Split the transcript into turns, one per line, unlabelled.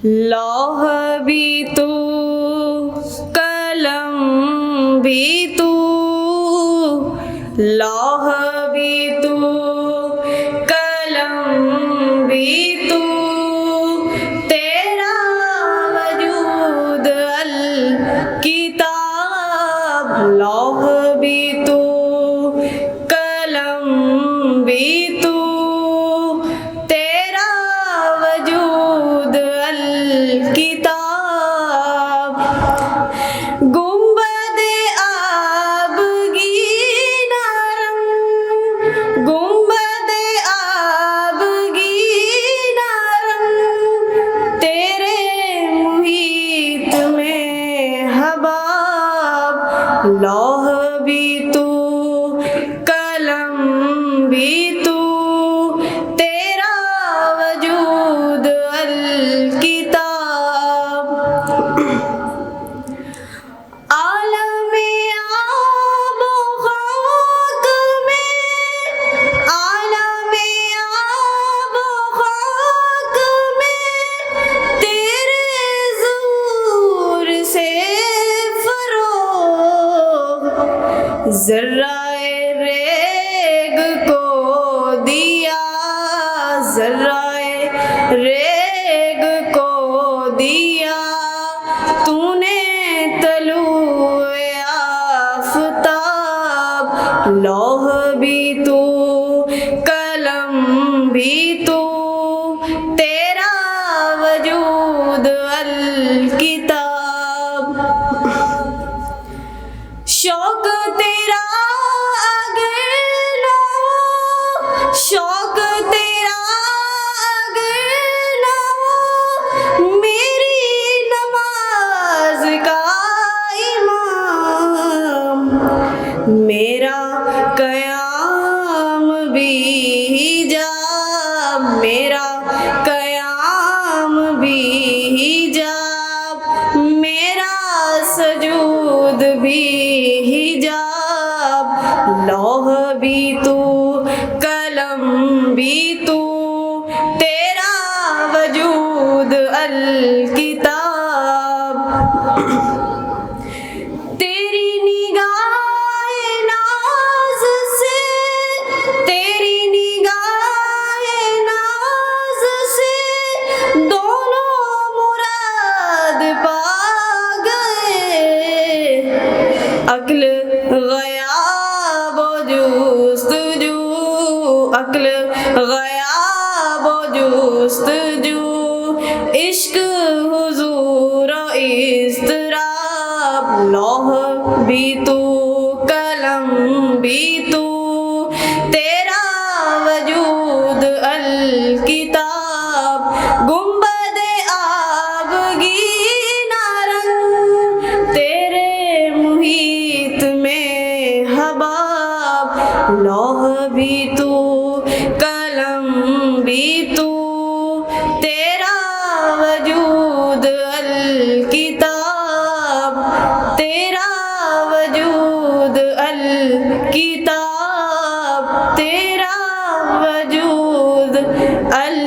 लौह भी तू, कलम भी तू, लौह भी तू, कलम भी तू, तेरा वजूद अल किताब। लौह भी तू, कलम भी तू, तेरा वजूद अल किताब। गुंबदे आबगी नारंग, गुंबदे आबगी नारंग, तेरे मुहीत में हबाब। लौह भी तू, कलम भी तू, तेरा वजूद अल किताब। आलमे आबो खाक में, आलमे आबो खाक में, तेरे ज़ूर से फरोग। ज़र्राए रेग को दिया, ज़र्राए रेग को दिया, तूने तलुए आफ़ताब। लौह भी तू, कलम भी तू, तेरा वजूद अल किताब। शौक तेरा अगर न हो, शौक तेरा अगर न हो, मेरी नमाज का इमाम। मेरा क़याम भी हिजाब, मेरा क़याम भी हिजाब, मेरा सजूद भी हिजाब। लौह भी तू, कलम भी तू, तेरा वजूद अल किताब। तेरी निगाहे नाज से, तेरी निगाहे नाज से, दोनों मुराद पा गए। अक्ल गयाब जुस्तजू, अक्ल गयाब जुस्तजू, इश्क हुजूर इज़्तिराब। लौह भी तू, कलम भी तू, तेरा वजूद अल किताब। गुंबदे आबगी नारंग, तेरे मुहीत में हबाब। लौह भी तू, कलम भी तू, तेरा वजूद अल किताब, तेरा वजूद अल किताब, तेरा वजूद अल